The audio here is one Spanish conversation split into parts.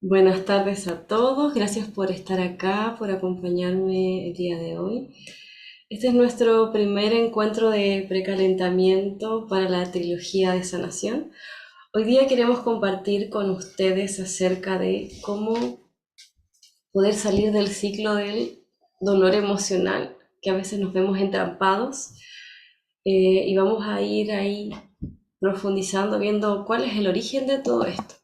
Buenas tardes a todos, gracias por estar acá, por acompañarme el día de hoy. Este es nuestro primer encuentro de precalentamiento para la trilogía de sanación. Hoy día queremos compartir con ustedes acerca de cómo poder salir del ciclo del dolor emocional, que a veces nos vemos entrampados, y vamos a ir ahí profundizando, viendo cuál es el origen de todo esto,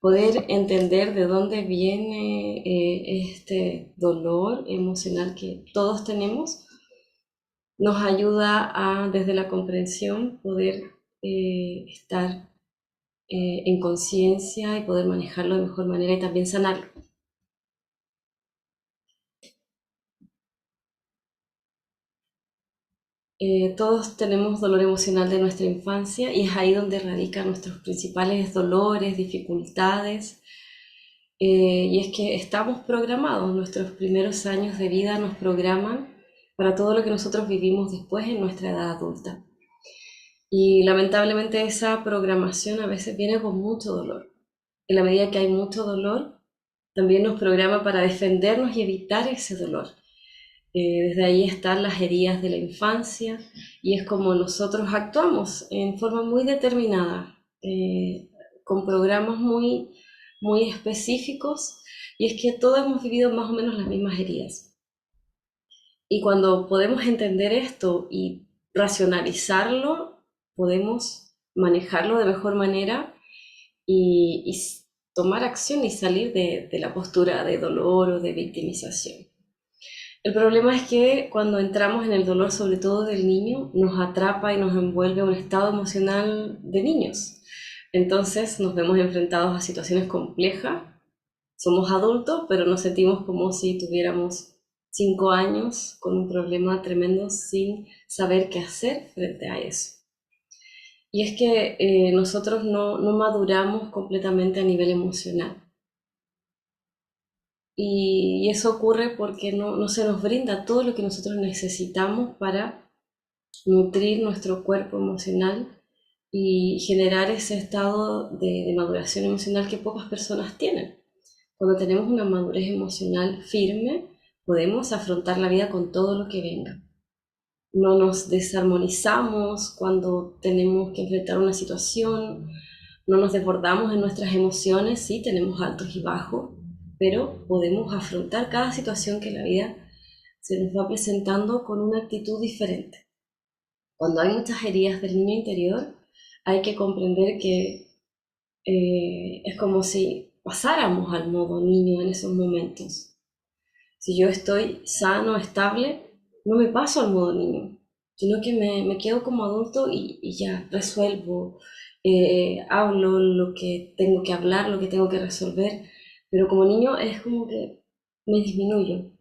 poder entender de dónde viene este dolor emocional que todos tenemos, nos ayuda a, desde la comprensión, poder estar en conciencia y poder manejarlo de mejor manera y también sanarlo. Todos tenemos dolor emocional de nuestra infancia y es ahí donde radican nuestros principales dolores, dificultades. Y es que estamos programados, nuestros primeros años de vida nos programan para todo lo que nosotros vivimos después en nuestra edad adulta. Y lamentablemente esa programación a veces viene con mucho dolor. En la medida que hay mucho dolor, también nos programa para defendernos y evitar ese dolor. Desde ahí están las heridas de la infancia y es como nosotros actuamos en forma muy determinada, con programas muy específicos, y es que todos hemos vivido más o menos las mismas heridas. Y cuando podemos entender esto y racionalizarlo, podemos manejarlo de mejor manera y tomar acción y salir de la postura de dolor o de victimización. El problema es que cuando entramos en el dolor, sobre todo del niño, nos atrapa y nos envuelve a un estado emocional de niños. Entonces nos vemos enfrentados a situaciones complejas. Somos adultos, pero nos sentimos como si tuviéramos 5 años con un problema tremendo sin saber qué hacer frente a eso. Y es que nosotros no maduramos completamente a nivel emocional. Y eso ocurre porque no se nos brinda todo lo que nosotros necesitamos para nutrir nuestro cuerpo emocional y generar ese estado de maduración emocional que pocas personas tienen. Cuando tenemos una madurez emocional firme, podemos afrontar la vida con todo lo que venga. No nos desarmonizamos cuando tenemos que enfrentar una situación, no nos desbordamos en nuestras emociones, sí, tenemos altos y bajos, pero podemos afrontar cada situación que la vida se nos va presentando con una actitud diferente. Cuando hay muchas heridas del niño interior, hay que comprender que es como si pasáramos al modo niño en esos momentos. Si yo estoy sano, estable, no me paso al modo niño, sino que me quedo como adulto y ya resuelvo, hablo lo que tengo que hablar, lo que tengo que resolver, pero como niño es como que me disminuyo,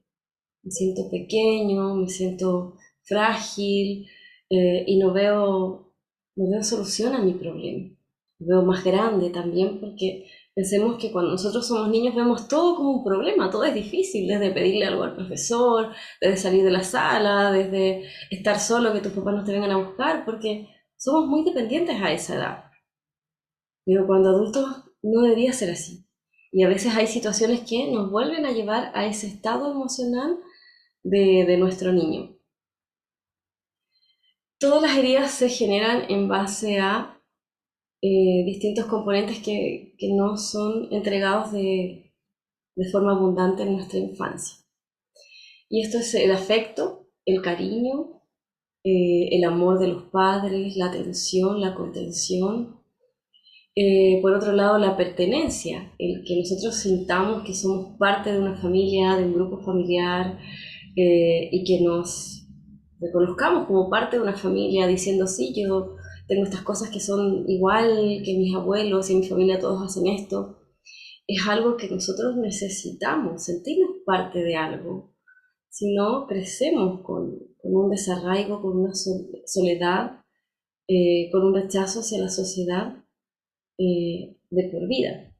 me siento pequeño, me siento frágil, y no veo solución a mi problema. Lo veo más grande también porque pensemos que cuando nosotros somos niños vemos todo como un problema, todo es difícil, desde pedirle algo al profesor, desde salir de la sala, desde estar solo, que tus papás no te vengan a buscar, porque somos muy dependientes a esa edad. Pero cuando adultos no debería ser así. Y a veces hay situaciones que nos vuelven a llevar a ese estado emocional de nuestro niño. Todas las heridas se generan en base a distintos componentes que no son entregados de forma abundante en nuestra infancia. Y esto es el afecto, el cariño, el amor de los padres, la atención, la contención. Por otro lado, la pertenencia, el que nosotros sintamos que somos parte de una familia, de un grupo familiar, y que nos reconozcamos como parte de una familia diciendo, sí, yo tengo estas cosas que son igual que mis abuelos y en mi familia todos hacen esto. Es algo que nosotros necesitamos, sentirnos parte de algo. Si no, crecemos con un desarraigo, con una soledad, con un rechazo hacia la sociedad, de por vida.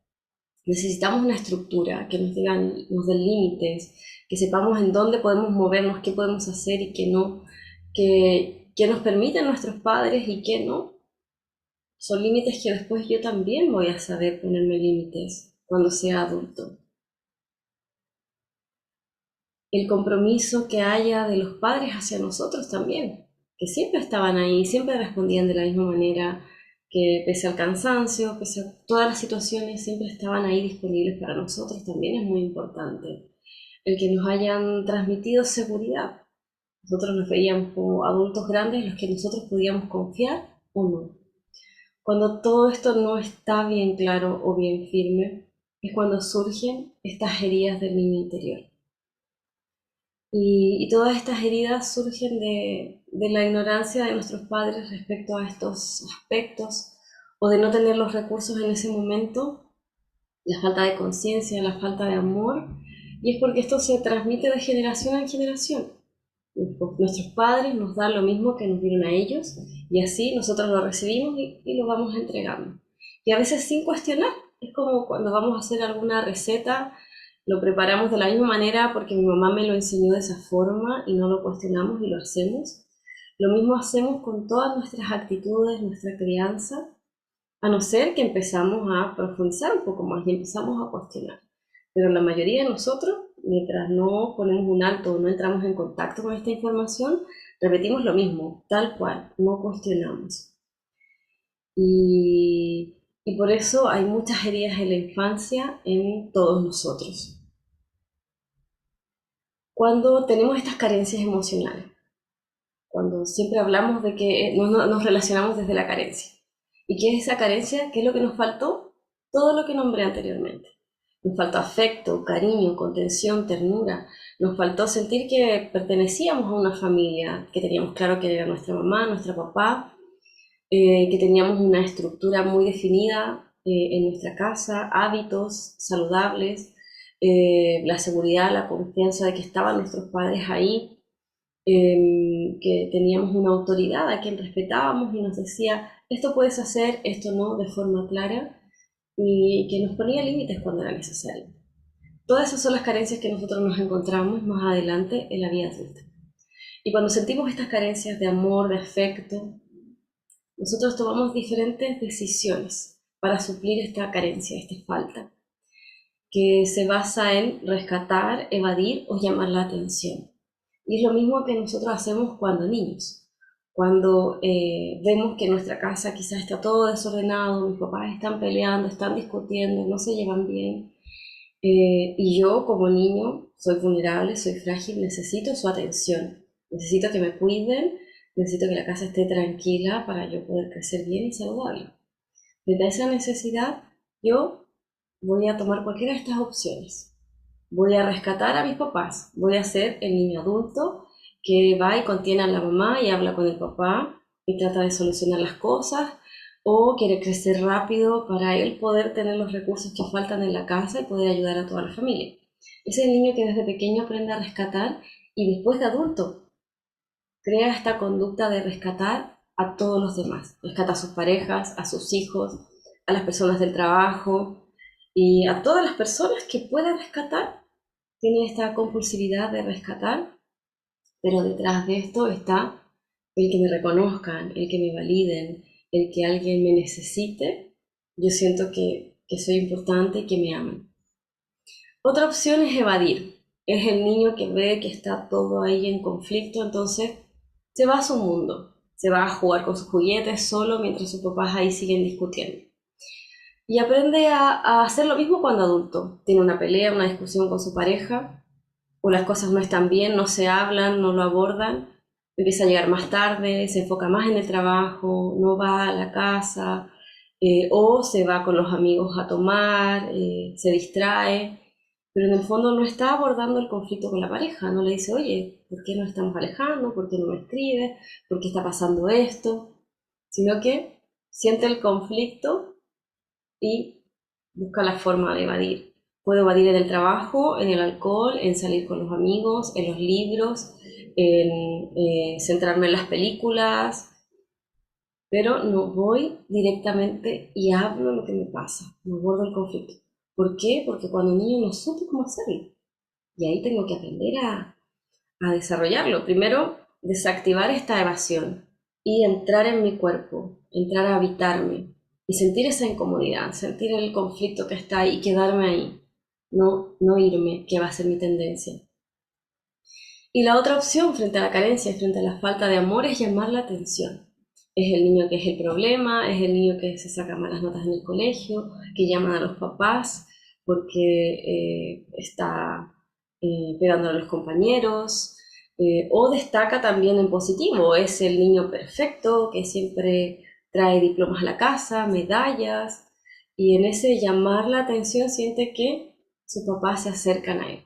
Necesitamos una estructura que nos den límites, que sepamos en dónde podemos movernos, qué podemos hacer y qué no, que nos permiten nuestros padres y qué no. Son límites que después yo también voy a saber ponerme límites. cuando sea adulto. El compromiso que haya de los padres hacia nosotros también, que siempre estaban ahí, siempre respondían de la misma manera, que pese al cansancio, pese a todas las situaciones, siempre estaban ahí disponibles para nosotros, también es muy importante. El que nos hayan transmitido seguridad. Nosotros nos veíamos como adultos grandes en los que nosotros podíamos confiar o no. Cuando todo esto no está bien claro o bien firme, es cuando surgen estas heridas del niño interior. Y todas estas heridas surgen de la ignorancia de nuestros padres respecto a estos aspectos, o de no tener los recursos en ese momento, la falta de conciencia, la falta de amor, y es porque esto se transmite de generación en generación. Nuestros padres nos dan lo mismo que nos dieron a ellos, y así nosotros lo recibimos y lo vamos entregando. Y a veces sin cuestionar, es como cuando vamos a hacer alguna receta, lo preparamos de la misma manera porque mi mamá me lo enseñó de esa forma y no lo cuestionamos y lo hacemos. Lo mismo hacemos con todas nuestras actitudes, nuestra crianza, a no ser que empezamos a profundizar un poco más y empezamos a cuestionar. Pero la mayoría de nosotros, mientras no ponemos un alto o no entramos en contacto con esta información, repetimos lo mismo, tal cual, no cuestionamos. Y por eso hay muchas heridas en la infancia en todos nosotros. Cuando tenemos estas carencias emocionales, cuando siempre hablamos de que nos relacionamos desde la carencia. ¿Y qué es esa carencia? ¿Qué es lo que nos faltó? Todo lo que nombré anteriormente. Nos faltó afecto, cariño, contención, ternura. Nos faltó sentir que pertenecíamos a una familia, que teníamos claro que era nuestra mamá, nuestro papá, que teníamos una estructura muy definida en nuestra casa, hábitos saludables, la seguridad, la confianza de que estaban nuestros padres ahí, que teníamos una autoridad a quien respetábamos y nos decía, esto puedes hacer, esto no, de forma clara, y que nos ponía límites cuando era necesario. Todas esas son las carencias que nosotros nos encontramos más adelante en la vida adulta. Y cuando sentimos estas carencias de amor, de afecto, nosotros tomamos diferentes decisiones para suplir esta carencia, esta falta, que se basa en rescatar, evadir o llamar la atención. Y es lo mismo que nosotros hacemos cuando niños. Cuando vemos que en nuestra casa quizás está todo desordenado, mis papás están peleando, están discutiendo, no se llevan bien, y yo como niño soy vulnerable, soy frágil, necesito su atención, necesito que me cuiden, necesito que la casa esté tranquila para yo poder crecer bien y saludable. Desde esa necesidad yo voy a tomar cualquiera de estas opciones. Voy a rescatar a mis papás, voy a ser el niño adulto que va y contiene a la mamá y habla con el papá y trata de solucionar las cosas, o quiere crecer rápido para él poder tener los recursos que faltan en la casa y poder ayudar a toda la familia. Ese es el niño que desde pequeño aprende a rescatar y después de adulto crea esta conducta de rescatar a todos los demás. Rescata a sus parejas, a sus hijos, a las personas del trabajo y a todas las personas que puede rescatar. Tiene esta compulsividad de rescatar, pero detrás de esto está el que me reconozcan, el que me validen, el que alguien me necesite. Yo siento que soy importante y que me aman. Otra opción es evadir. Es el niño que ve que está todo ahí en conflicto, entonces se va a su mundo, se va a jugar con sus juguetes solo mientras sus papás ahí siguen discutiendo. Y aprende a hacer lo mismo cuando adulto. Tiene una pelea, una discusión con su pareja, o las cosas no están bien, no se hablan, no lo abordan, empieza a llegar más tarde, se enfoca más en el trabajo, no va a la casa, o se va con los amigos a tomar, se distrae, pero en el fondo no está abordando el conflicto con la pareja, no le dice, oye, ¿por qué nos estamos alejando? ¿Por qué no me escribes? ¿Por qué está pasando esto? Sino que siente el conflicto y busca la forma de evadir. Puedo evadir en el trabajo, en el alcohol, en salir con los amigos, en los libros, en centrarme en las películas, pero no voy directamente y hablo lo que me pasa, no abordo el conflicto. ¿Por qué? Porque cuando niño no supe cómo hacerlo. Y ahí tengo que aprender a desarrollarlo. Primero, desactivar esta evasión y entrar en mi cuerpo, entrar a habitarme, y sentir esa incomodidad, sentir el conflicto que está ahí y quedarme ahí, no irme, que va a ser mi tendencia. Y la otra opción frente a la carencia y frente a la falta de amor es llamar la atención. Es el niño que es el problema, es el niño que se saca malas notas en el colegio, que llaman a los papás porque está pegando a los compañeros, o destaca también en positivo, es el niño perfecto que siempre trae diplomas a la casa, medallas, y en ese llamar la atención siente que sus papás se acercan a él,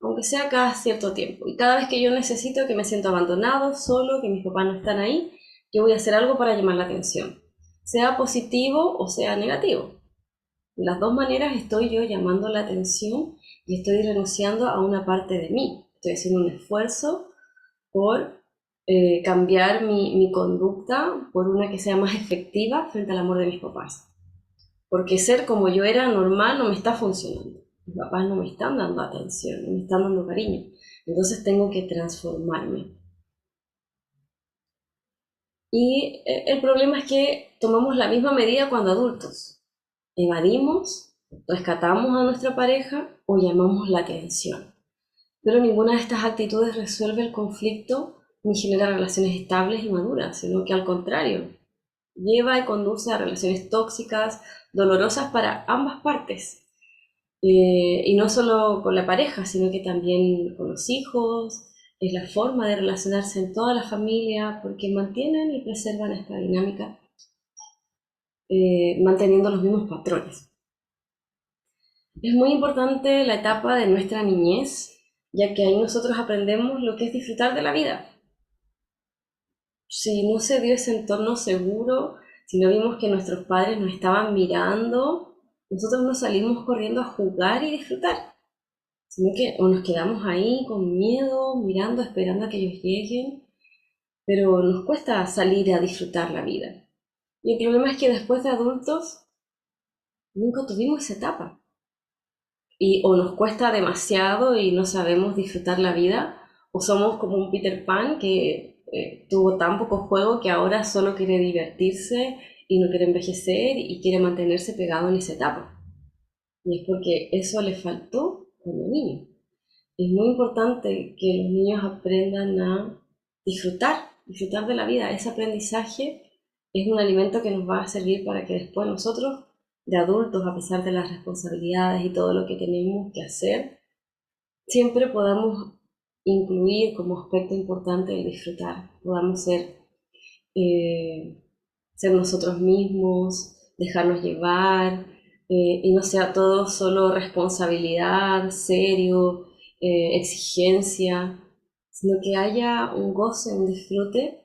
aunque sea cada cierto tiempo. Y cada vez que yo necesito, que me siento abandonado, solo, que mis papás no están ahí, yo voy a hacer algo para llamar la atención, sea positivo o sea negativo. De las dos maneras estoy yo llamando la atención y estoy renunciando a una parte de mí. Estoy haciendo un esfuerzo por cambiar mi conducta por una que sea más efectiva frente al amor de mis papás. Porque ser como yo era normal no me está funcionando. Mis papás no me están dando atención, no me están dando cariño. Entonces tengo que transformarme. Y el problema es que tomamos la misma medida cuando adultos. Evadimos, rescatamos a nuestra pareja o llamamos la atención. Pero ninguna de estas actitudes resuelve el conflicto ni genera relaciones estables y maduras, sino que al contrario, lleva y conduce a relaciones tóxicas, dolorosas para ambas partes. Y no solo con la pareja, sino que también con los hijos, es la forma de relacionarse en toda la familia, porque mantienen y preservan esta dinámica, manteniendo los mismos patrones. Es muy importante la etapa de nuestra niñez, ya que ahí nosotros aprendemos lo que es disfrutar de la vida. Si no se dio ese entorno seguro, si no vimos que nuestros padres nos estaban mirando, nosotros no salimos corriendo a jugar y disfrutar, sino que o nos quedamos ahí con miedo, mirando, esperando a que ellos lleguen, pero nos cuesta salir a disfrutar la vida. Y el problema es que después de adultos nunca tuvimos esa etapa. Y o nos cuesta demasiado y no sabemos disfrutar la vida, o somos como un Peter Pan que tuvo tan poco juego que ahora solo quiere divertirse y no quiere envejecer y quiere mantenerse pegado en esa etapa. Y es porque eso le faltó cuando niño. Es muy importante que los niños aprendan a disfrutar de la vida. Ese aprendizaje es un alimento que nos va a servir para que después nosotros, de adultos, a pesar de las responsabilidades y todo lo que tenemos que hacer, siempre podamos incluir como aspecto importante el disfrutar. Podamos ser nosotros mismos, dejarnos llevar, y no sea todo solo responsabilidad, serio, exigencia, sino que haya un goce, un disfrute,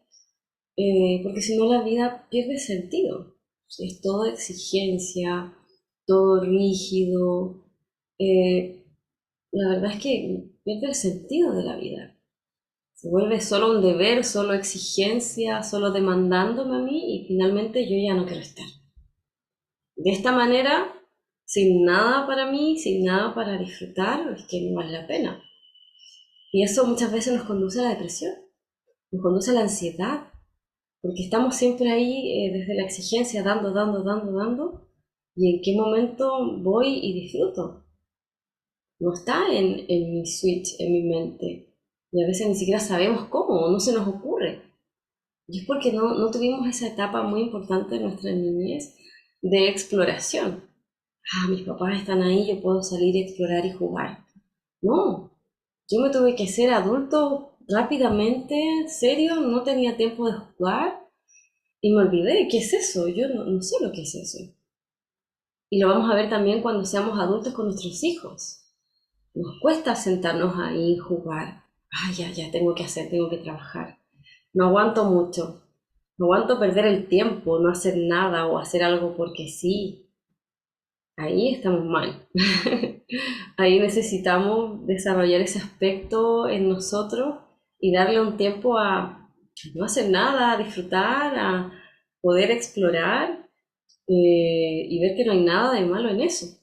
porque si no la vida pierde sentido. Si es todo exigencia, todo rígido, eh, la verdad es que pierde el sentido de la vida. Se vuelve solo un deber, solo exigencia, solo demandándome a mí y finalmente yo ya no quiero estar. De esta manera, sin nada para mí, sin nada para disfrutar, es que no vale la pena. Y eso muchas veces nos conduce a la depresión, nos conduce a la ansiedad, porque estamos siempre ahí desde la exigencia, dando, y en qué momento voy y disfruto. No está en mi switch, en mi mente. Y a veces ni siquiera sabemos cómo, no se nos ocurre. Y es porque no tuvimos esa etapa muy importante de nuestra niñez de exploración. Mis papás están ahí, yo puedo salir a explorar y jugar. No, yo me tuve que ser adulto rápidamente, serio, no tenía tiempo de jugar y me olvidé. ¿Qué es eso? Yo no sé lo que es eso. Y lo vamos a ver también cuando seamos adultos con nuestros hijos. Nos cuesta sentarnos ahí y jugar. Ya, tengo que hacer, tengo que trabajar. No aguanto mucho. No aguanto perder el tiempo, no hacer nada o hacer algo porque sí. Ahí estamos mal. Ahí necesitamos desarrollar ese aspecto en nosotros y darle un tiempo a no hacer nada, a disfrutar, a poder explorar, y ver que no hay nada de malo en eso.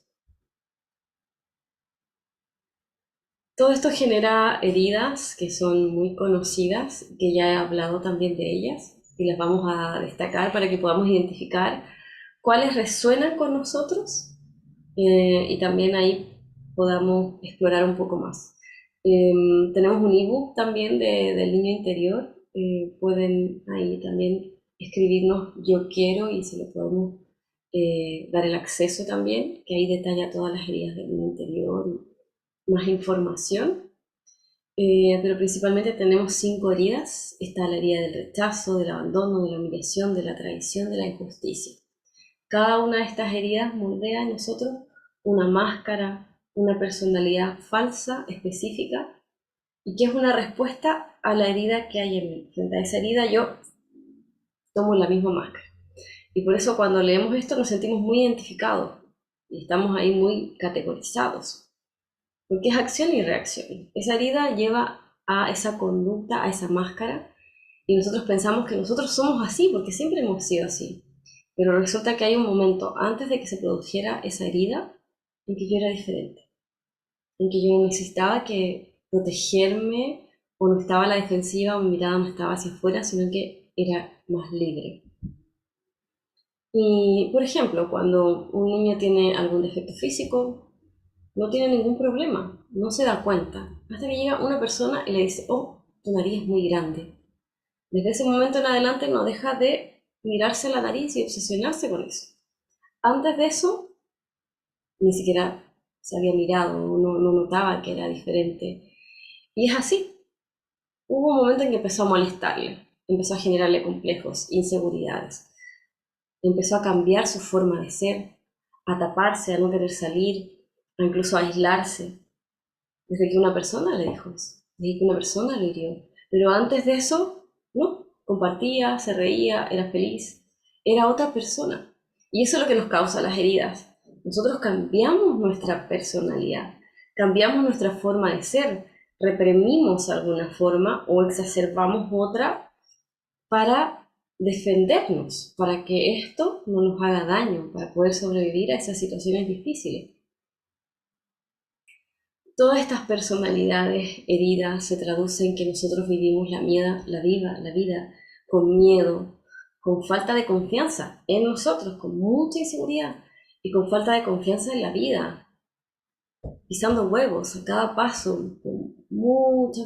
Todo esto genera heridas que son muy conocidas, que ya he hablado también de ellas y las vamos a destacar para que podamos identificar cuáles resuenan con nosotros, y también ahí podamos explorar un poco más. Tenemos un ebook también del niño interior. Pueden ahí también escribirnos yo quiero y se lo podemos dar el acceso también, que ahí detalla todas las heridas del niño interior y más información. Pero principalmente tenemos 5 heridas. Está la herida del rechazo, del abandono, de la humillación, de la traición, de la injusticia. Cada una de estas heridas moldea en nosotros una máscara, una personalidad falsa, específica, y que es una respuesta a la herida que hay en mí. Frente a esa herida yo tomo la misma máscara. Y por eso cuando leemos esto nos sentimos muy identificados y estamos ahí muy categorizados, porque es acción y reacción. Esa herida lleva a esa conducta, a esa máscara, y nosotros pensamos que nosotros somos así porque siempre hemos sido así. Pero resulta que hay un momento antes de que se produjera esa herida en que yo era diferente, en que yo necesitaba que protegerme o no estaba a la defensiva o mi mirada no estaba hacia afuera, sino que era más libre. Y, por ejemplo, cuando un niño tiene algún defecto físico, no tiene ningún problema, no se da cuenta, hasta que llega una persona y le dice, oh, tu nariz es muy grande. Desde ese momento en adelante no deja de mirarse la nariz y obsesionarse con eso. Antes de eso, ni siquiera se había mirado, no notaba que era diferente. Y es así. Hubo un momento en que empezó a molestarle, empezó a generarle complejos, inseguridades. Empezó a cambiar su forma de ser, a taparse, a no querer salir, a incluso a aislarse. Desde que una persona le dijo eso, desde que una persona lo hirió. Pero antes de eso, no, compartía, se reía, era feliz, era otra persona. Y eso es lo que nos causa las heridas. Nosotros cambiamos nuestra personalidad, cambiamos nuestra forma de ser, reprimimos alguna forma o exacerbamos otra para defendernos, para que esto no nos haga daño, para poder sobrevivir a esas situaciones difíciles. Todas estas personalidades heridas se traducen en que nosotros vivimos la vida con miedo, con falta de confianza en nosotros, con mucha inseguridad y con falta de confianza en la vida, pisando huevos a cada paso, con mucho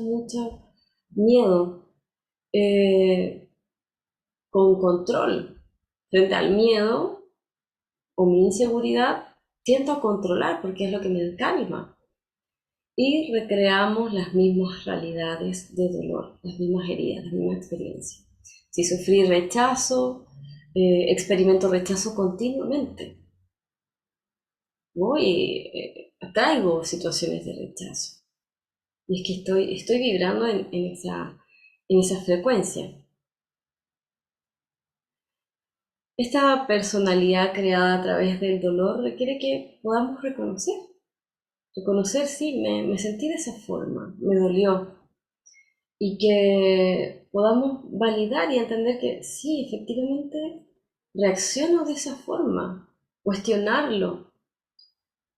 miedo, con control. Frente al miedo o mi inseguridad, tiendo a controlar porque es lo que me calma. Y recreamos las mismas realidades de dolor, las mismas heridas, las mismas experiencias. Si sufrí rechazo, experimento rechazo continuamente. Voy, atraigo situaciones de rechazo. Y es que estoy vibrando en esa frecuencia. Esta personalidad creada a través del dolor requiere que podamos reconocer. Reconocer, sí, me sentí de esa forma, me dolió, y que podamos validar y entender que sí, efectivamente reacciono de esa forma, cuestionarlo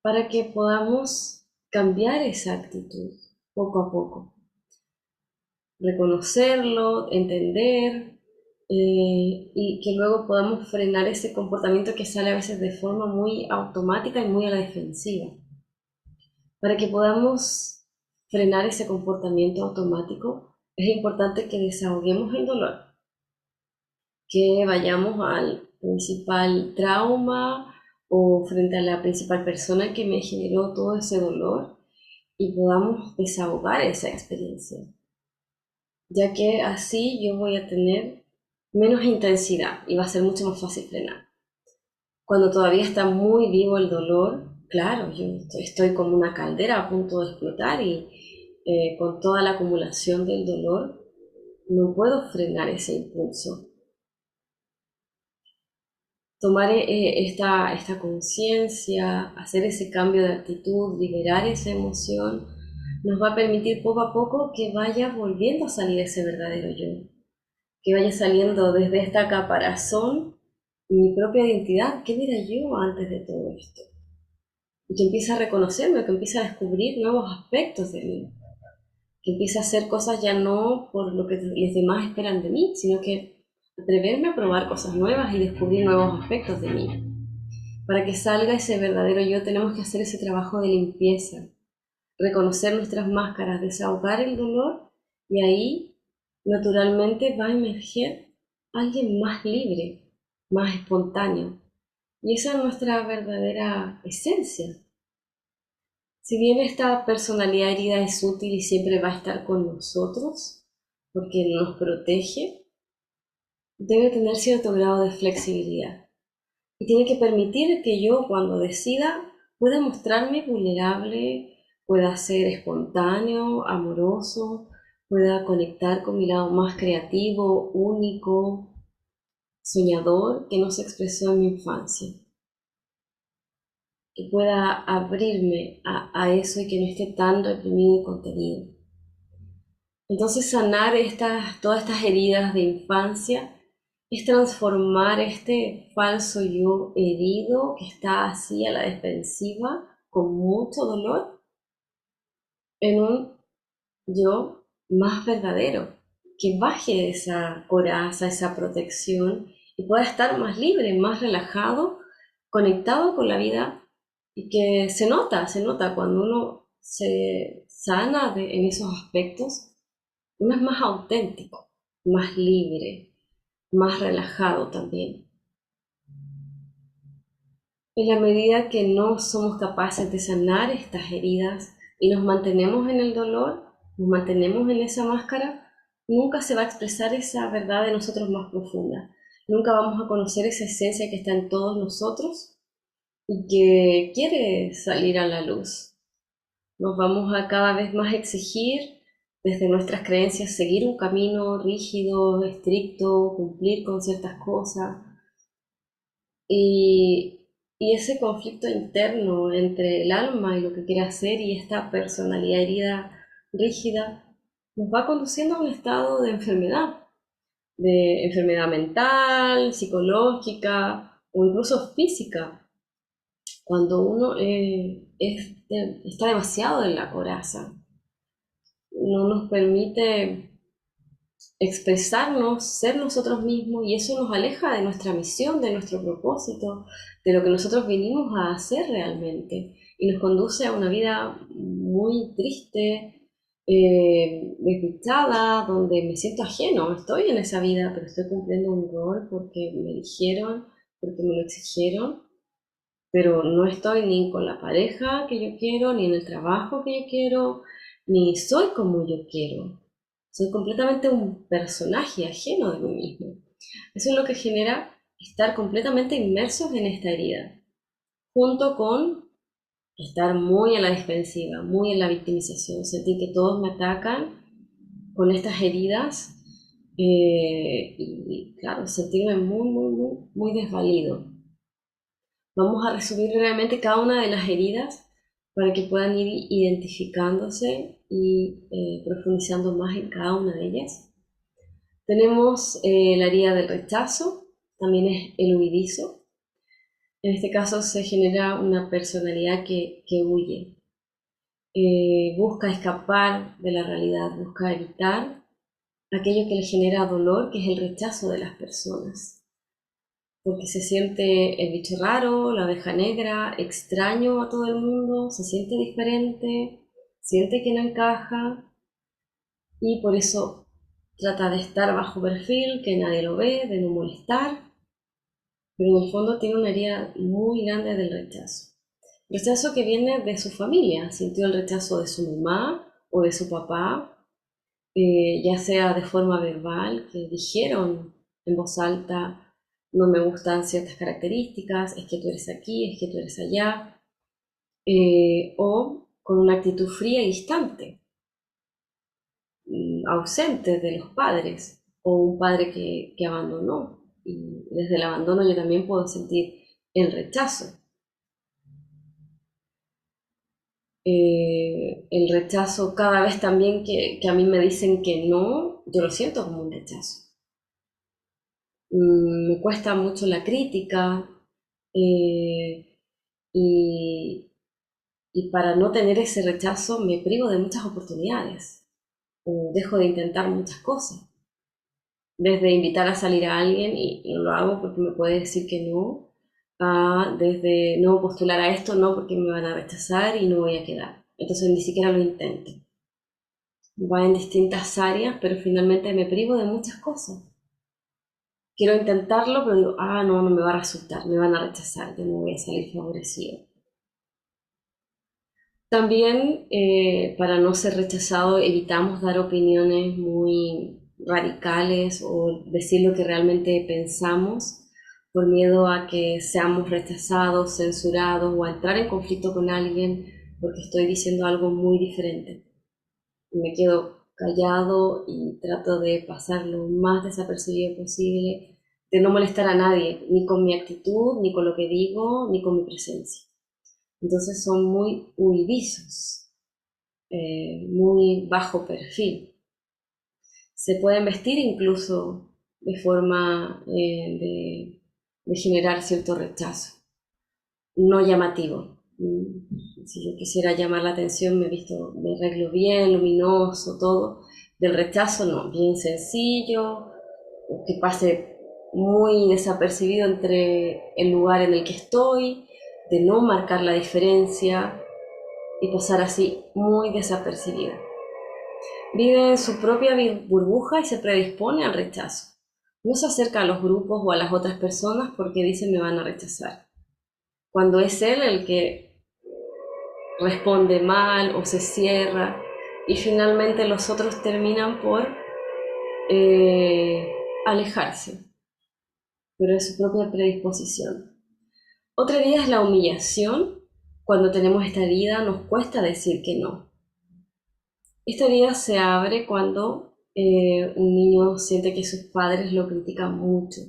para que podamos cambiar esa actitud poco a poco, reconocerlo, entender, y que luego podamos frenar ese comportamiento que sale a veces de forma muy automática y muy a la defensiva, para que podamos frenar ese comportamiento automático. Es importante que desahoguemos el dolor, que vayamos al principal trauma o frente a la principal persona que me generó todo ese dolor y podamos desahogar esa experiencia, ya que así yo voy a tener menos intensidad y va a ser mucho más fácil frenar. Cuando todavía está muy vivo el dolor, claro, yo estoy como una caldera a punto de explotar y con toda la acumulación del dolor no puedo frenar ese impulso. Tomar esta conciencia, hacer ese cambio de actitud, liberar esa emoción, nos va a permitir poco a poco que vaya volviendo a salir ese verdadero yo, que vaya saliendo desde esta caparazón mi propia identidad, quién era yo antes de todo esto, y que empiece a reconocerme, que empiece a descubrir nuevos aspectos de mí, que empiece a hacer cosas ya no por lo que los demás esperan de mí, sino que atreverme a probar cosas nuevas y descubrir nuevos aspectos de mí. Para que salga ese verdadero yo tenemos que hacer ese trabajo de limpieza, reconocer nuestras máscaras, desahogar el dolor y ahí naturalmente va a emerger alguien más libre, más espontáneo. Y esa es nuestra verdadera esencia. Si bien esta personalidad herida es útil y siempre va a estar con nosotros, porque nos protege, debe tener cierto grado de flexibilidad. Y tiene que permitir que yo, cuando decida, pueda mostrarme vulnerable, pueda ser espontáneo, amoroso, pueda conectar con mi lado más creativo, único, soñador, que no se expresó en mi infancia. Que pueda abrirme a eso y que no esté tan reprimido y contenido. Entonces sanar todas estas heridas de infancia es transformar este falso yo herido que está así a la defensiva, con mucho dolor, en un yo más verdadero, que baje esa coraza, esa protección y pueda estar más libre, más relajado, conectado con la vida y que se nota cuando uno se sana en esos aspectos, uno es más auténtico, más libre, más relajado también. En la medida que no somos capaces de sanar estas heridas y nos mantenemos en el dolor, nos mantenemos en esa máscara, nunca se va a expresar esa verdad de nosotros más profunda. Nunca vamos a conocer esa esencia que está en todos nosotros y que quiere salir a la luz. Nos vamos a cada vez más exigir desde nuestras creencias seguir un camino rígido, estricto, cumplir con ciertas cosas. Y, y ese conflicto interno entre el alma y lo que quiere hacer y esta personalidad herida, rígida, nos va conduciendo a un estado de enfermedad mental, psicológica o incluso física, cuando uno está demasiado en la coraza, no nos permite expresarnos, ser nosotros mismos, y eso nos aleja de nuestra misión, de nuestro propósito, de lo que nosotros vinimos a hacer realmente, y nos conduce a una vida muy triste, desdichada, donde me siento ajeno. Estoy en esa vida, pero estoy cumpliendo un rol porque me dijeron, porque me lo exigieron, pero no estoy ni con la pareja que yo quiero, ni en el trabajo que yo quiero, ni soy como yo quiero. Soy completamente un personaje ajeno de mí mismo. Eso es lo que genera estar completamente inmersos en esta herida, junto con estar muy a la defensiva, muy en la victimización, sentir que todos me atacan con estas heridas, y claro, sentirme muy, muy, muy, muy desvalido. Vamos a resumir brevemente cada una de las heridas para que puedan ir identificándose y profundizando más en cada una de ellas. Tenemos la herida del rechazo, también es el huidizo. En este caso se genera una personalidad que huye, busca escapar de la realidad, busca evitar aquello que le genera dolor, que es el rechazo de las personas, porque se siente el bicho raro, la abeja negra, extraño a todo el mundo, se siente diferente, siente que no encaja y por eso trata de estar bajo perfil, que nadie lo ve, de no molestar, pero en el fondo tiene una herida muy grande del rechazo. Rechazo que viene de su familia, sintió el rechazo de su mamá o de su papá, ya sea de forma verbal, que dijeron en voz alta, no me gustan ciertas características, es que tú eres aquí, es que tú eres allá, o con una actitud fría y distante, ausente de los padres, o un padre que abandonó. Y desde el abandono yo también puedo sentir el rechazo. El rechazo cada vez también que a mí me dicen que no, yo lo siento como un rechazo. Me cuesta mucho la crítica, eh, y, y para no tener ese rechazo me privo de muchas oportunidades o dejo de intentar muchas cosas. Desde invitar a salir a alguien y no lo hago porque me puede decir que no, a desde no postular a esto, no porque me van a rechazar y no voy a quedar. Entonces ni siquiera lo intento. Va en distintas áreas, pero finalmente me privo de muchas cosas. Quiero intentarlo, pero digo, no, no me va a resultar, me van a rechazar, yo no voy a salir favorecido. También, para no ser rechazado, evitamos dar opiniones muy radicales o decir lo que realmente pensamos por miedo a que seamos rechazados, censurados o a entrar en conflicto con alguien porque estoy diciendo algo muy diferente. Me quedo callado y trato de pasar lo más desapercibido posible, de no molestar a nadie, ni con mi actitud, ni con lo que digo, ni con mi presencia. Entonces son muy huidizos, muy bajo perfil. Se pueden vestir incluso de forma de generar cierto rechazo, no llamativo. Si yo quisiera llamar la atención, me visto, me arreglo bien, luminoso, todo. Del rechazo, no, bien sencillo, que pase muy desapercibido entre el lugar en el que estoy, de no marcar la diferencia y pasar así muy desapercibida. Vive en su propia burbuja y se predispone al rechazo. No se acerca a los grupos o a las otras personas porque dice me van a rechazar. Cuando es él el que responde mal o se cierra y finalmente los otros terminan por alejarse, pero es su propia predisposición. Otra herida es la humillación. Cuando tenemos esta herida nos cuesta decir que no. Esta herida se abre cuando un niño siente que sus padres lo critican mucho,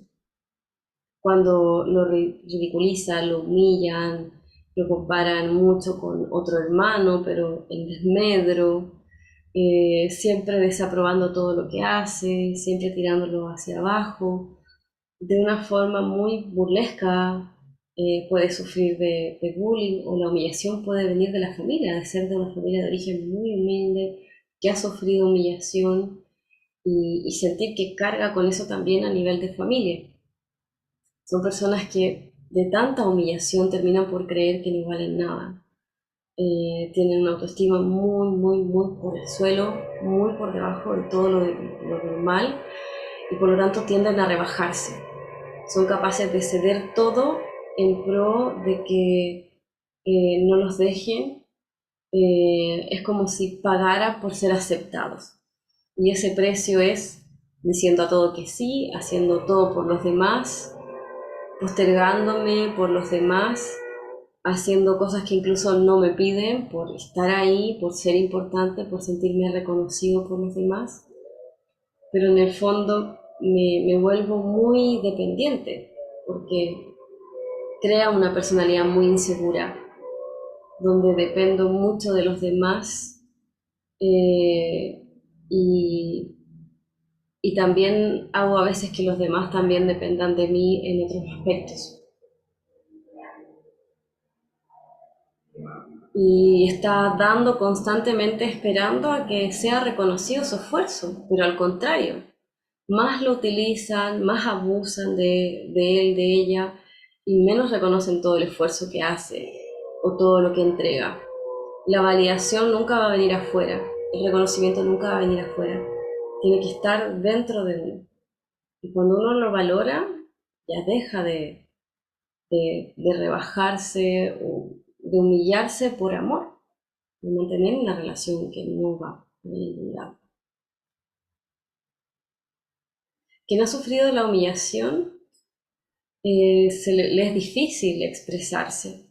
cuando lo ridiculizan, lo humillan, lo comparan mucho con otro hermano, pero en desmedro, siempre desaprobando todo lo que hace, siempre tirándolo hacia abajo, de una forma muy burlesca. Puede sufrir de bullying o la humillación puede venir de la familia, de ser de una familia de origen muy humilde, que ha sufrido humillación y sentir que carga con eso también a nivel de familia. Son personas que de tanta humillación terminan por creer que no valen nada. Tienen una autoestima muy, muy, muy por el suelo, muy por debajo de todo lo normal y por lo tanto tienden a rebajarse. Son capaces de ceder todo en pro de que no los dejen. Es como si pagara por ser aceptados. Y ese precio es diciendo a todo que sí, haciendo todo por los demás, postergándome por los demás, haciendo cosas que incluso no me piden por estar ahí, por ser importante, por sentirme reconocido por los demás. Pero en el fondo me vuelvo muy dependiente porque crea una personalidad muy insegura, donde dependo mucho de los demás y, y también hago a veces que los demás también dependan de mí en otros aspectos. Y está dando constantemente esperando a que sea reconocido su esfuerzo, pero al contrario, más lo utilizan, más abusan de él, de ella, y menos reconocen todo el esfuerzo que hace o todo lo que entrega. La validación nunca va a venir afuera, el reconocimiento nunca va a venir afuera, tiene que estar dentro de uno. Y cuando uno lo valora, ya deja de rebajarse o de humillarse por amor, de mantener una relación que no va a ningún lado. Quien ha sufrido la humillación, le es difícil expresarse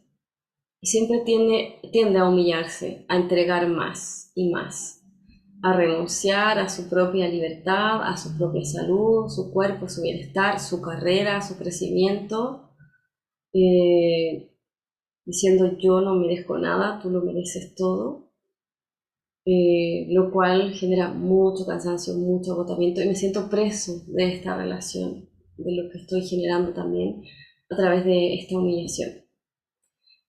y siempre tiende a humillarse, a entregar más y más, a renunciar a su propia libertad, a su propia salud, su cuerpo, su bienestar, su carrera, su crecimiento, diciendo yo no merezco nada, tú lo mereces todo, lo cual genera mucho cansancio, mucho agotamiento y me siento preso de esta relación, de lo que estoy generando también a través de esta humillación.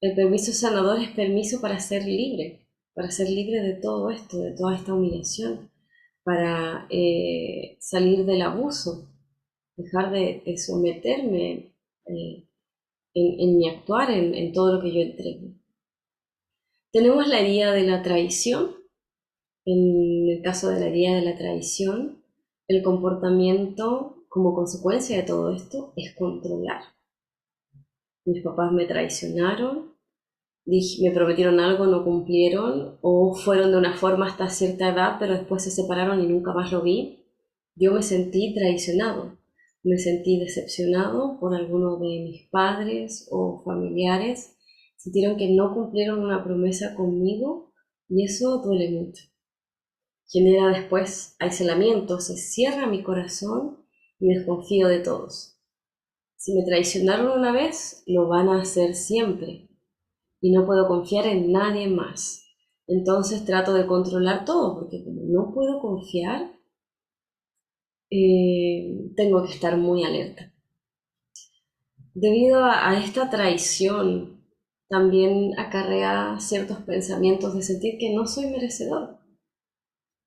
El permiso sanador es permiso para ser libre de todo esto, de toda esta humillación, para salir del abuso, dejar de someterme en mi actuar, en todo lo que yo entrego. Tenemos la herida de la traición. En el caso de la herida de la traición, el comportamiento como consecuencia de todo esto es controlar. Mis papás me traicionaron, me prometieron algo, no cumplieron, o fueron de una forma hasta cierta edad, pero después se separaron y nunca más lo vi. Yo me sentí traicionado, me sentí decepcionado por alguno de mis padres o familiares. Sintieron que no cumplieron una promesa conmigo y eso duele mucho. Genera después aislamiento, se cierra mi corazón y desconfío de todos. Si me traicionaron una vez, lo van a hacer siempre y no puedo confiar en nadie más. Entonces trato de controlar todo, porque como no puedo confiar, tengo que estar muy alerta. Debido a esta traición, también acarrea ciertos pensamientos de sentir que no soy merecedor.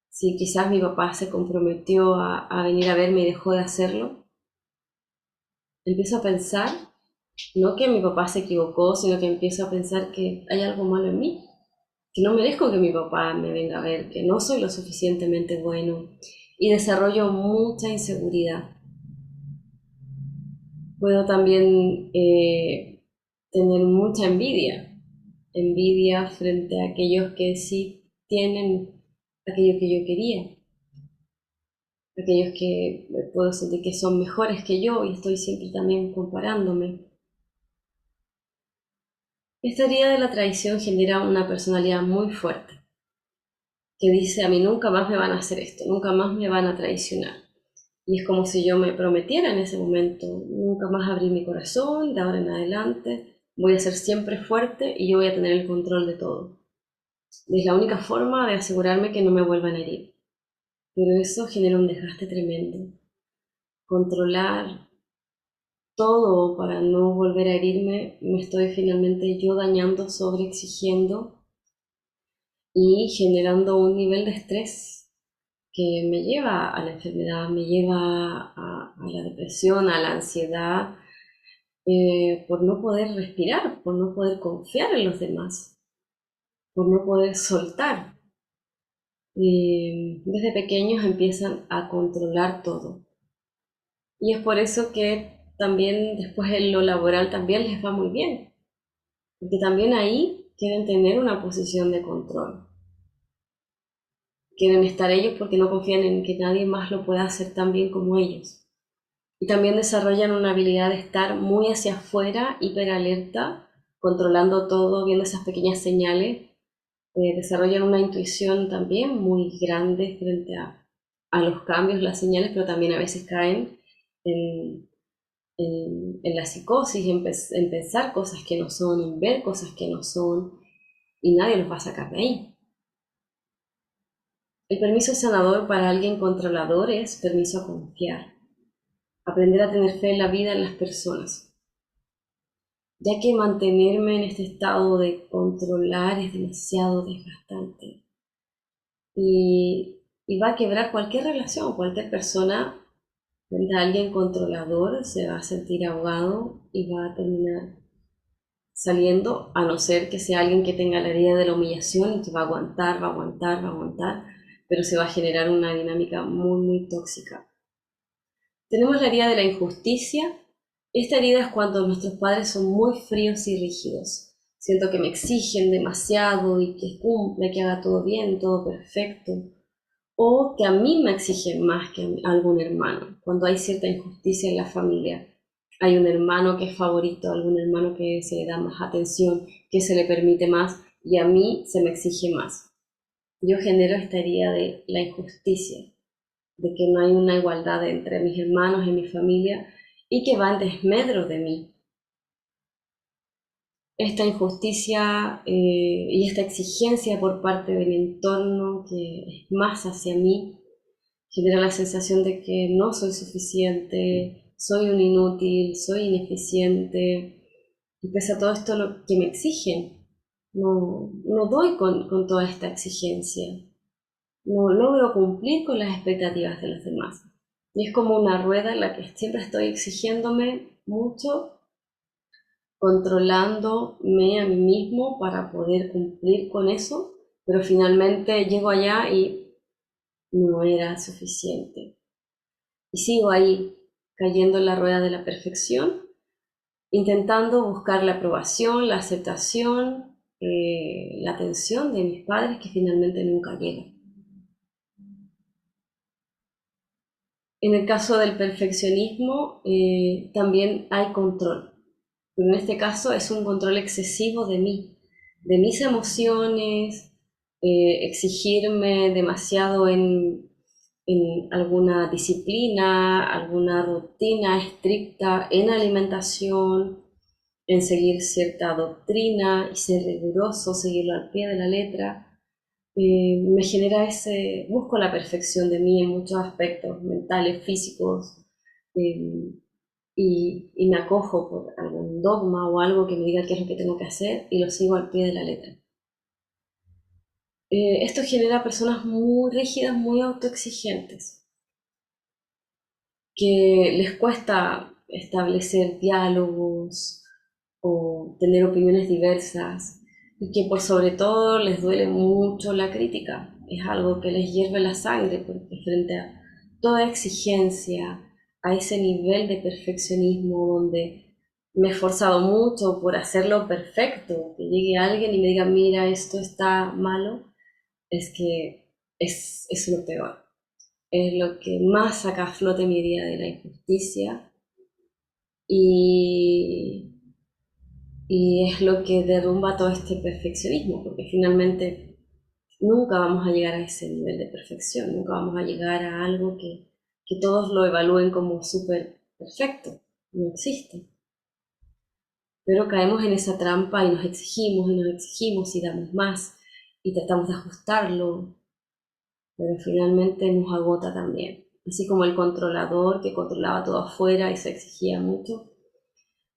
Si quizás mi papá se comprometió a venir a verme y dejó de hacerlo, empiezo a pensar, no que mi papá se equivocó, sino que empiezo a pensar que hay algo malo en mí, que no merezco que mi papá me venga a ver, que no soy lo suficientemente bueno, y desarrollo mucha inseguridad. Puedo también tener mucha envidia frente a aquellos que sí tienen aquello que yo quería, aquellos que puedo sentir que son mejores que yo y estoy siempre también comparándome. Esta herida de la traición genera una personalidad muy fuerte, que dice a mí nunca más me van a hacer esto, nunca más me van a traicionar. Y es como si yo me prometiera en ese momento, nunca más abrir mi corazón, de ahora en adelante, voy a ser siempre fuerte y yo voy a tener el control de todo. Es la única forma de asegurarme que no me vuelvan a herir. Pero eso genera un desgaste tremendo. Controlar todo para no volver a herirme, me estoy finalmente yo dañando, sobreexigiendo y generando un nivel de estrés que me lleva a la enfermedad, me lleva a la depresión, a la ansiedad, por no poder respirar, por no poder confiar en los demás, por no poder soltar. Desde pequeños empiezan a controlar todo. Y es por eso que también después en lo laboral también les va muy bien, porque también ahí quieren tener una posición de control. Quieren estar ellos porque no confían en que nadie más lo pueda hacer tan bien como ellos. Y también desarrollan una habilidad de estar muy hacia afuera, hiperalerta, controlando todo, viendo esas pequeñas señales. Desarrollan una intuición también muy grande frente a los cambios, las señales, pero también a veces caen en, en la psicosis, en pensar cosas que no son, en ver cosas que no son, y nadie los va a sacar de ahí. El permiso sanador para alguien controlador es permiso a confiar, aprender a tener fe en la vida, en las personas, ya que mantenerme en este estado de controlar es demasiado desgastante y va a quebrar cualquier relación, cualquier persona frente a alguien controlador se va a sentir ahogado y va a terminar saliendo, a no ser que sea alguien que tenga la herida de la humillación y que va a aguantar, va a aguantar, va a aguantar, pero se va a generar una dinámica muy, muy tóxica. Tenemos la herida de la injusticia. Esta herida es cuando nuestros padres son muy fríos y rígidos. Siento que me exigen demasiado y que cumpla, que haga todo bien, todo perfecto. O que a mí me exigen más que a algún hermano, cuando hay cierta injusticia en la familia. Hay un hermano que es favorito, algún hermano que se le da más atención, que se le permite más, y a mí se me exige más. Yo genero esta herida de la injusticia, de que no hay una igualdad entre mis hermanos y mi familia y que va en desmedro de mí. Esta injusticia y esta exigencia por parte del entorno que es más hacia mí genera la sensación de que no soy suficiente, soy un inútil, soy ineficiente, y pese a todo esto lo que me exigen, no doy con toda esta exigencia. no logro cumplir con las expectativas de los demás. Y es como una rueda en la que siempre estoy exigiéndome mucho, controlándome a mí mismo para poder cumplir con eso, pero finalmente llego allá y no era suficiente. Y sigo ahí, cayendo en la rueda de la perfección, intentando buscar la aprobación, la aceptación, la atención de mis padres, que finalmente nunca llega. En el caso del perfeccionismo, también hay control, pero en este caso es un control excesivo de mí, de mis emociones, exigirme demasiado en alguna disciplina, alguna rutina estricta en alimentación, en seguir cierta doctrina y ser riguroso, seguirlo al pie de la letra. Me genera busco la perfección de mí en muchos aspectos mentales, físicos, eh, y me acojo por algún dogma o algo que me diga qué es lo que tengo que hacer y lo sigo al pie de la letra. Esto genera personas muy rígidas, muy autoexigentes, que les cuesta establecer diálogos o tener opiniones diversas, y que por sobre todo les duele mucho la crítica. Es algo que les hierve la sangre, porque frente a toda exigencia, a ese nivel de perfeccionismo donde me he esforzado mucho por hacerlo perfecto, que llegue alguien y me diga, mira, esto está malo, es que es lo peor. Es lo que más saca a flote mi idea de la injusticia, y es lo que derrumba todo este perfeccionismo, porque finalmente nunca vamos a llegar a ese nivel de perfección, nunca vamos a llegar a algo que todos lo evalúen como súper perfecto, no existe. Pero caemos en esa trampa y nos exigimos y damos más y tratamos de ajustarlo, pero finalmente nos agota también. Así como el controlador que controlaba todo afuera y se exigía mucho,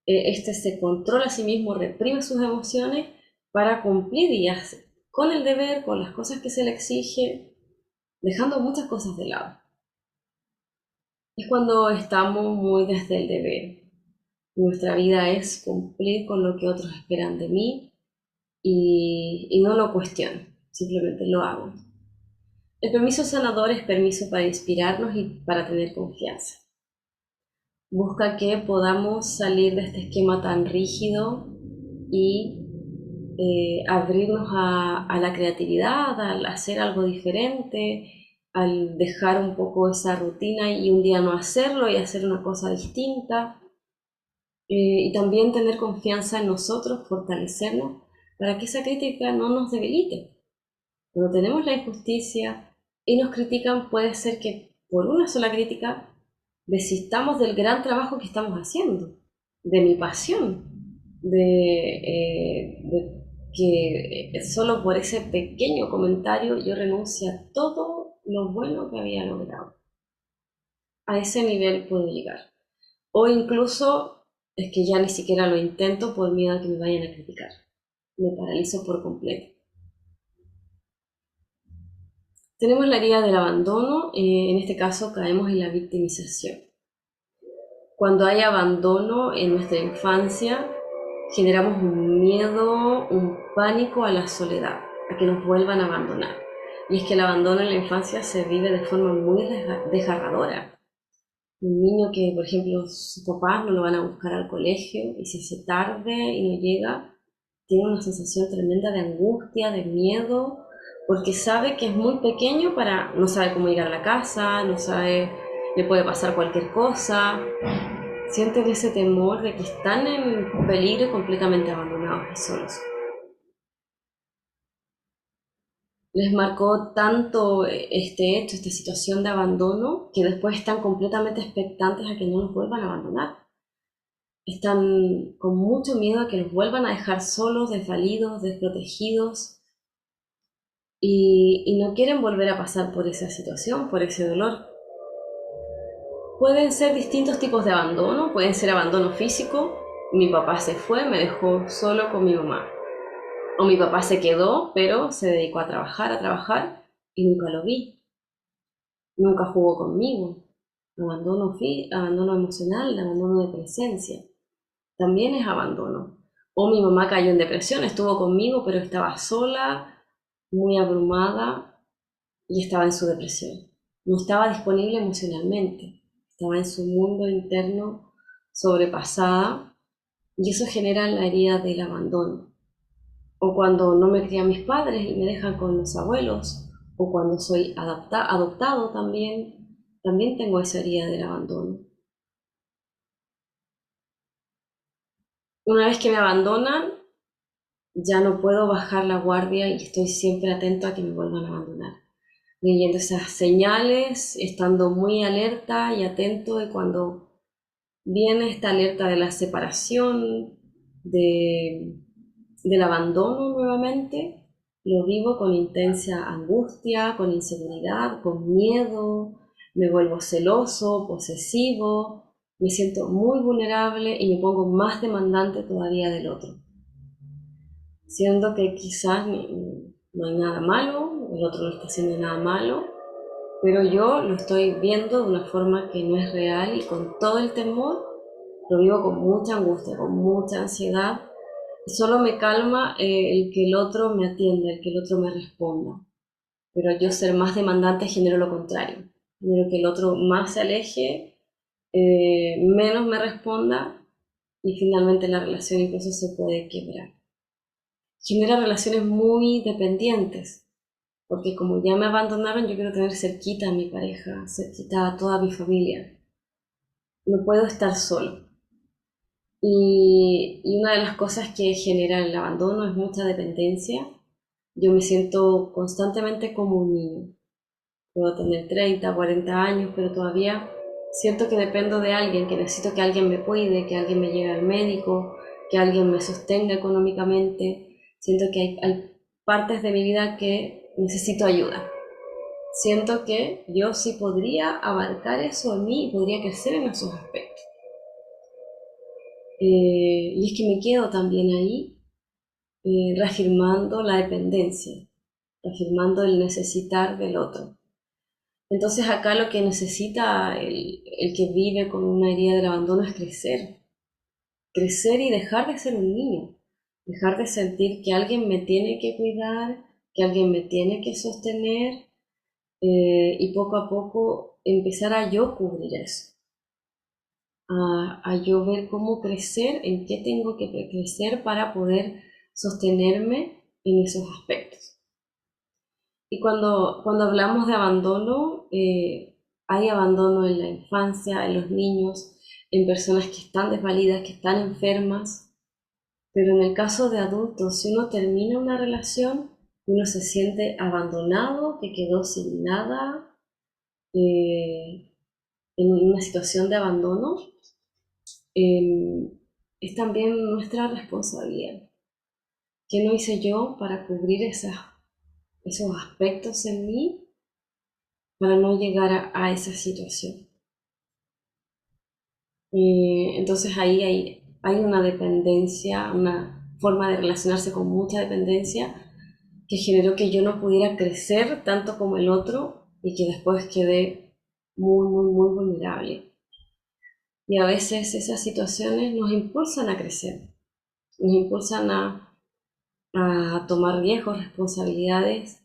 este se controla a sí mismo, reprime sus emociones para cumplir y con el deber, con las cosas que se le exige, dejando muchas cosas de lado. Es cuando estamos muy desde el deber. Nuestra vida es cumplir con lo que otros esperan de mí, y no lo cuestiono, simplemente lo hago. El permiso sanador es permiso para inspirarnos y para tener confianza. Busca que podamos salir de este esquema tan rígido y abrirnos a la creatividad, al hacer algo diferente, al dejar un poco esa rutina y un día no hacerlo y hacer una cosa distinta. Y también tener confianza en nosotros, fortalecernos para que esa crítica no nos debilite. Cuando tenemos la injusticia y nos critican, puede ser que por una sola crítica desistamos del gran trabajo que estamos haciendo, de mi pasión, de que solo por ese pequeño comentario yo renuncio a todo lo bueno que había logrado. A ese nivel puedo llegar. O incluso es que ya ni siquiera lo intento por miedo a que me vayan a criticar. Me paralizo por completo. Tenemos la herida del abandono, en este caso caemos en la victimización. Cuando hay abandono en nuestra infancia, generamos un miedo, un pánico a la soledad, a que nos vuelvan a abandonar. Y es que el abandono en la infancia se vive de forma muy desgarradora. Un niño que, por ejemplo, sus papás no lo van a buscar al colegio y se hace tarde y no llega, tiene una sensación tremenda de angustia, de miedo, porque sabe que es muy pequeño no sabe cómo ir a la casa, no sabe, le puede pasar cualquier cosa. Sienten ese temor de que están en peligro y completamente abandonados y solos. Les marcó tanto este hecho, esta situación de abandono, que después están completamente expectantes a que no los vuelvan a abandonar. Están con mucho miedo a que los vuelvan a dejar solos, desvalidos, desprotegidos, y no quieren volver a pasar por esa situación, por ese dolor. Pueden ser distintos tipos de abandono, pueden ser abandono físico. Mi papá se fue, me dejó solo con mi mamá. O mi papá se quedó, pero se dedicó a trabajar, y nunca lo vi, nunca jugó conmigo. Abandono emocional, abandono de presencia, también es abandono. O mi mamá cayó en depresión, estuvo conmigo, pero estaba sola, muy abrumada y estaba en su depresión. No estaba disponible emocionalmente, estaba en su mundo interno sobrepasada y eso genera la herida del abandono. O cuando no me crían mis padres y me dejan con los abuelos, o cuando soy adoptado también tengo esa herida del abandono. Una vez que me abandonan, ya no puedo bajar la guardia y estoy siempre atento a que me vuelvan a abandonar. Leyendo esas señales, estando muy alerta y atento de cuando viene esta alerta de la separación, del abandono nuevamente, lo vivo con intensa angustia, con inseguridad, con miedo, me vuelvo celoso, posesivo, me siento muy vulnerable y me pongo más demandante todavía del otro. Siendo que quizás no hay nada malo, el otro no está haciendo nada malo, pero yo lo estoy viendo de una forma que no es real y con todo el temor lo vivo con mucha angustia, con mucha ansiedad. Y solo me calma el que el otro me atienda, el que el otro me responda. Pero yo ser más demandante genero lo contrario. Genero que el otro más se aleje, menos me responda y finalmente la relación incluso se puede quebrar. Genera relaciones muy dependientes, porque como ya me abandonaron, yo quiero tener cerquita a mi pareja, cerquita a toda mi familia. No puedo estar solo. Y una de las cosas que genera el abandono es mucha dependencia. Yo me siento constantemente como un niño. Puedo tener 30, 40 años, pero todavía siento que dependo de alguien, que necesito que alguien me cuide, que alguien me lleve al médico, que alguien me sostenga económicamente. Siento que hay partes de mi vida que necesito ayuda. Siento que yo sí podría abarcar eso en mí y podría crecer en esos aspectos. Y es que me quedo también ahí reafirmando la dependencia, reafirmando el necesitar del otro. Entonces acá lo que necesita el que vive con una herida del abandono es crecer, crecer y dejar de ser un niño, dejar de sentir que alguien me tiene que cuidar, que alguien me tiene que sostener y poco a poco empezar a yo cubrir eso, a yo ver cómo crecer, en qué tengo que crecer para poder sostenerme en esos aspectos. Y cuando hablamos de abandono, hay abandono en la infancia, en los niños, en personas que están desvalidas, que están enfermas, pero en el caso de adultos, si uno termina una relación, uno se siente abandonado, que quedó sin nada, en una situación de abandono, es también nuestra responsabilidad. ¿Qué no hice yo para cubrir esos aspectos en mí para no llegar a esa situación? Entonces ahí hay una dependencia, una forma de relacionarse con mucha dependencia que generó que yo no pudiera crecer tanto como el otro y que después quedé muy, muy, muy vulnerable. Y a veces esas situaciones nos impulsan a crecer, nos impulsan a tomar riesgos, responsabilidades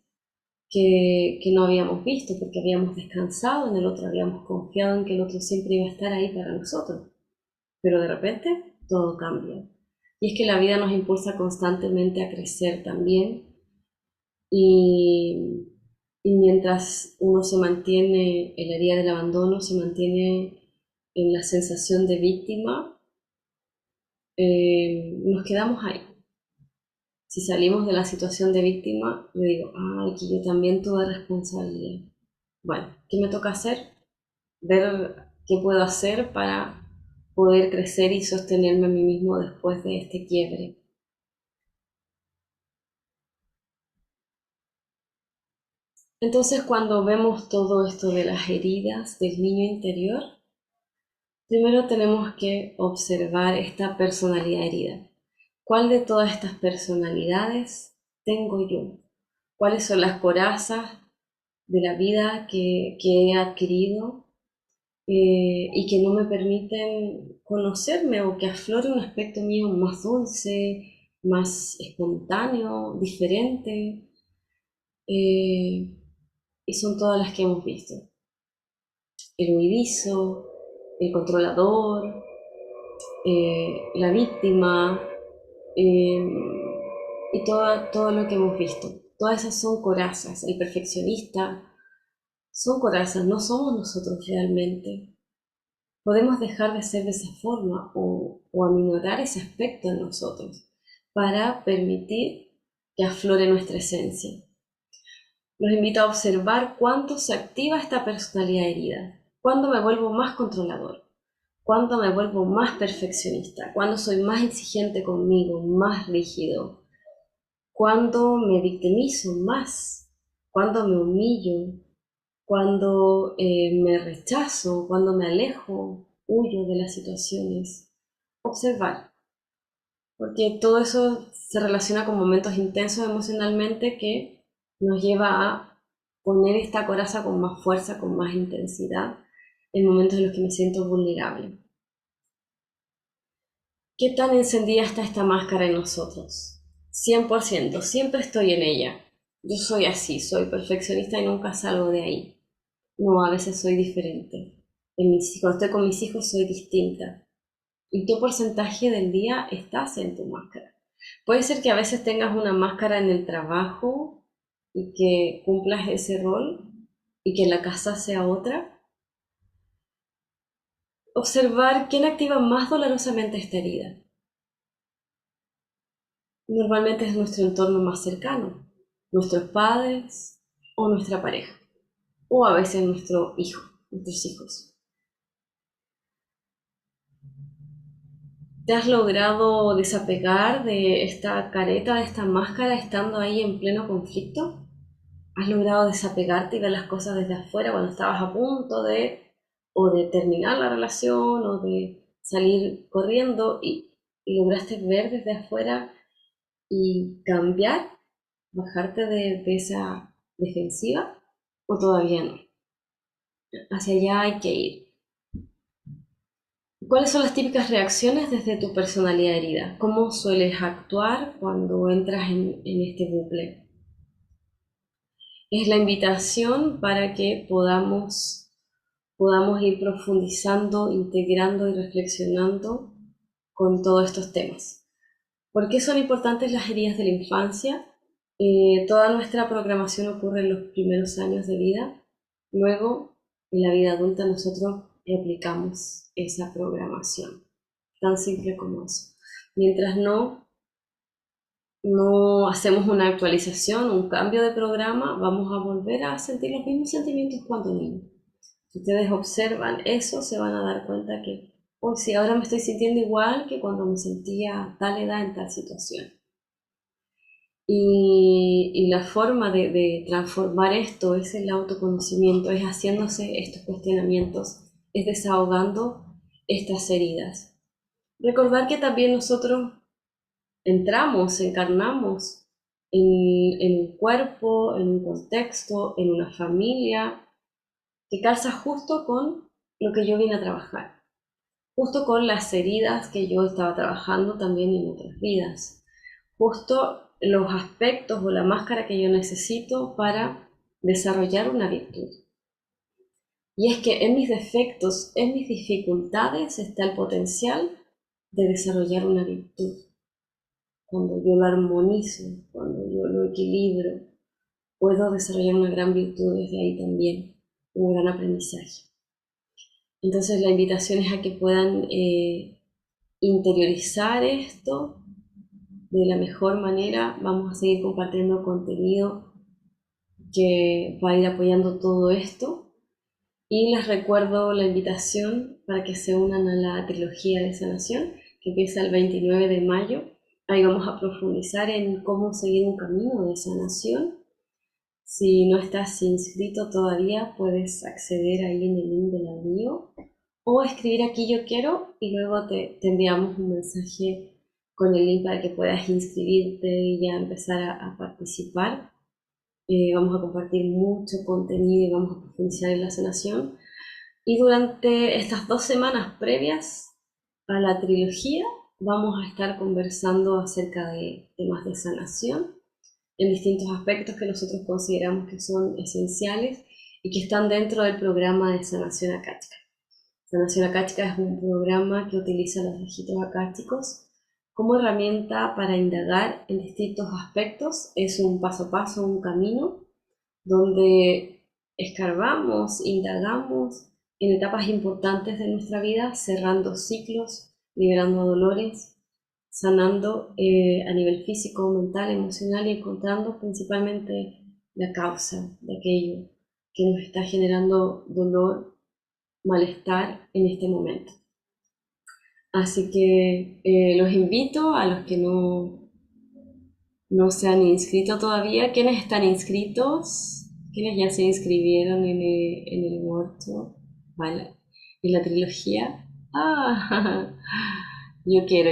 que no habíamos visto porque habíamos descansado en el otro, habíamos confiado en que el otro siempre iba a estar ahí para nosotros. Pero de repente todo cambia. Y es que la vida nos impulsa constantemente a crecer también y, y mientras uno se mantiene en la herida del abandono, se mantiene en la sensación de víctima, nos quedamos ahí. Si salimos de la situación de víctima, yo digo, que yo también tuve responsabilidad. Bueno, ¿qué me toca hacer? Ver qué puedo hacer para poder crecer y sostenerme a mí mismo después de este quiebre. Entonces, cuando vemos todo esto de las heridas del niño interior, primero tenemos que observar esta personalidad herida. ¿Cuál de todas estas personalidades tengo yo? ¿Cuáles son las corazas de la vida que he adquirido y que no me permiten conocerme o que aflore un aspecto mío más dulce, más espontáneo, diferente. Y son todas las que hemos visto. El huidizo, el controlador, la víctima, y todo lo que hemos visto. Todas esas son corazas. El perfeccionista son corazas, no somos nosotros realmente. Podemos dejar de ser de esa forma o aminorar ese aspecto en nosotros para permitir que aflore nuestra esencia. Los invito a observar cuándo se activa esta personalidad herida, cuándo me vuelvo más controlador, cuándo me vuelvo más perfeccionista, cuándo soy más exigente conmigo, más rígido, cuándo me victimizo más, cuándo me humillo, cuándo me rechazo, cuándo me alejo, huyo de las situaciones. Observar, porque todo eso se relaciona con momentos intensos emocionalmente que nos lleva a poner esta coraza con más fuerza, con más intensidad, en momentos en los que me siento vulnerable. ¿Qué tan encendida está esta máscara en nosotros? 100%, siempre estoy en ella. Yo soy así, soy perfeccionista y nunca salgo de ahí. No, a veces soy diferente. Cuando estoy con mis hijos soy distinta. ¿Y qué porcentaje del día estás en tu máscara? Puede ser que a veces tengas una máscara en el trabajo y que cumplas ese rol y que en la casa sea otra. Observar quién activa más dolorosamente esta herida. Normalmente es nuestro entorno más cercano, nuestros padres o nuestra pareja, o a veces nuestro hijo, nuestros hijos. ¿Te has logrado desapegar de esta careta, de esta máscara, estando ahí en pleno conflicto? ¿Has logrado desapegarte y ver las cosas desde afuera cuando estabas a punto de terminar la relación o de salir corriendo y lograste ver desde afuera y cambiar, bajarte de esa defensiva o todavía no? Hacia allá hay que ir. ¿Cuáles son las típicas reacciones desde tu personalidad herida? ¿Cómo sueles actuar cuando entras en este bucle? Es la invitación para que podamos ir profundizando, integrando y reflexionando con todos estos temas. ¿Por qué son importantes las heridas de la infancia? Toda nuestra programación ocurre en los primeros años de vida. Luego, en la vida adulta, nosotros replicamos esa programación. Tan simple como eso. Mientras no hacemos una actualización, un cambio de programa, vamos a volver a sentir los mismos sentimientos cuando niños. Si ustedes observan eso, se van a dar cuenta que, oh, sí, ahora me estoy sintiendo igual que cuando me sentía a tal edad en tal situación. Y la forma de transformar esto es el autoconocimiento, es haciéndose estos cuestionamientos, es desahogando estas heridas. Recordar que también nosotros encarnamos en un cuerpo, en un contexto, en una familia, que calza justo con lo que yo vine a trabajar, justo con las heridas que yo estaba trabajando también en otras vidas, justo los aspectos o la máscara que yo necesito para desarrollar una virtud. Y es que en mis defectos, en mis dificultades está el potencial de desarrollar una virtud. Cuando yo lo armonizo, cuando yo lo equilibro, puedo desarrollar una gran virtud desde ahí también, un gran aprendizaje. Entonces la invitación es a que puedan interiorizar esto de la mejor manera. Vamos a seguir compartiendo contenido que va a ir apoyando todo esto. Y les recuerdo la invitación para que se unan a la trilogía de sanación que empieza el 29 de mayo. Ahí vamos a profundizar en cómo seguir un camino de sanación. Si no estás inscrito todavía, puedes acceder ahí en el link de la bio o escribir aquí yo quiero y luego te enviamos un mensaje con el link para que puedas inscribirte y ya empezar a participar. Vamos a compartir mucho contenido y vamos a profundizar en la sanación. Y durante estas 2 semanas previas a la trilogía vamos a estar conversando acerca de temas de sanación en distintos aspectos que nosotros consideramos que son esenciales y que están dentro del programa de sanación akáshica. Sanación akáshica es un programa que utiliza los registros akáshicos como herramienta para indagar en distintos aspectos. Es un paso a paso, un camino donde escarbamos, indagamos en etapas importantes de nuestra vida, cerrando ciclos, liberando dolores, sanando a nivel físico, mental, emocional y encontrando principalmente la causa de aquello que nos está generando dolor, malestar en este momento. Así que los invito a los que no se han inscrito todavía. ¿Quiénes están inscritos? ¿Quiénes ya se inscribieron en el workshop? ¿Vale? ¿En la trilogía? Ah, yo quiero.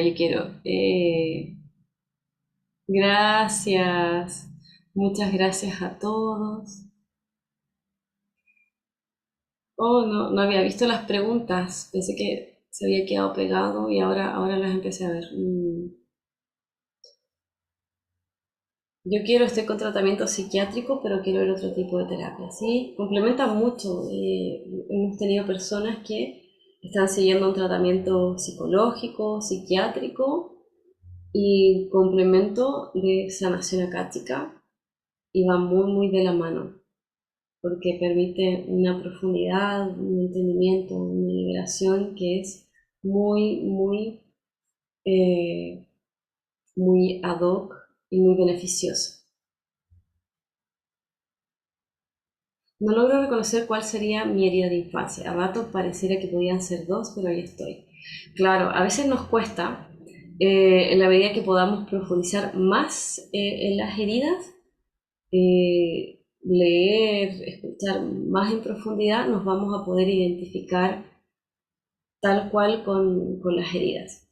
Gracias. Muchas gracias a todos. Oh, no había visto las preguntas. Pensé que se había quedado pegado y ahora las empecé a ver. Yo estoy con tratamiento psiquiátrico, pero quiero ver otro tipo de terapia, ¿sí? Complementa mucho. Hemos tenido personas que están siguiendo un tratamiento psicológico, psiquiátrico y complemento de sanación akáshica y va muy, muy de la mano, porque permite una profundidad, un entendimiento, una liberación que es muy, muy, muy ad hoc y muy beneficioso. No logro reconocer cuál sería mi herida de infancia. A ratos pareciera que podían ser dos, pero ahí estoy. Claro, a veces nos cuesta, en la medida que podamos profundizar más en las heridas, leer, escuchar más en profundidad, nos vamos a poder identificar tal cual con las heridas.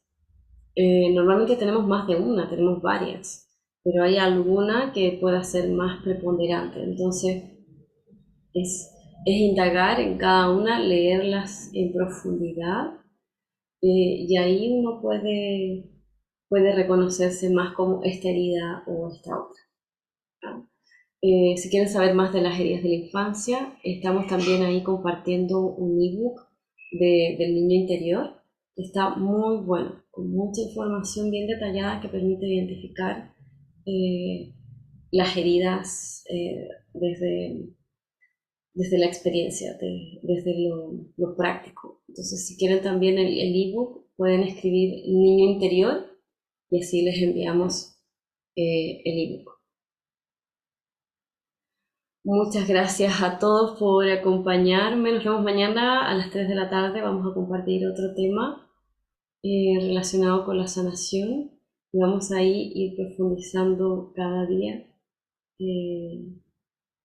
Normalmente tenemos más de una, tenemos varias, pero hay alguna que pueda ser más preponderante. Entonces, es, es indagar en cada una, leerlas en profundidad y ahí uno puede reconocerse más como esta herida o esta otra, ¿no? Si quieren saber más de las heridas de la infancia, estamos también ahí compartiendo un ebook del niño interior, que está muy bueno, con mucha información bien detallada que permite identificar eh, las heridas desde la experiencia, desde lo práctico. Entonces, si quieren también el ebook, pueden escribir niño interior y así les enviamos el ebook. Muchas gracias a todos por acompañarme. Nos vemos mañana a las 3 de la tarde. Vamos a compartir otro tema relacionado con la sanación. Y vamos a ir profundizando cada día,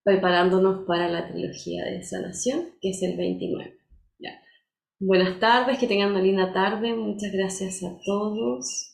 preparándonos para la trilogía de sanación, que es el 29. Ya. Buenas tardes, que tengan una linda tarde. Muchas gracias a todos.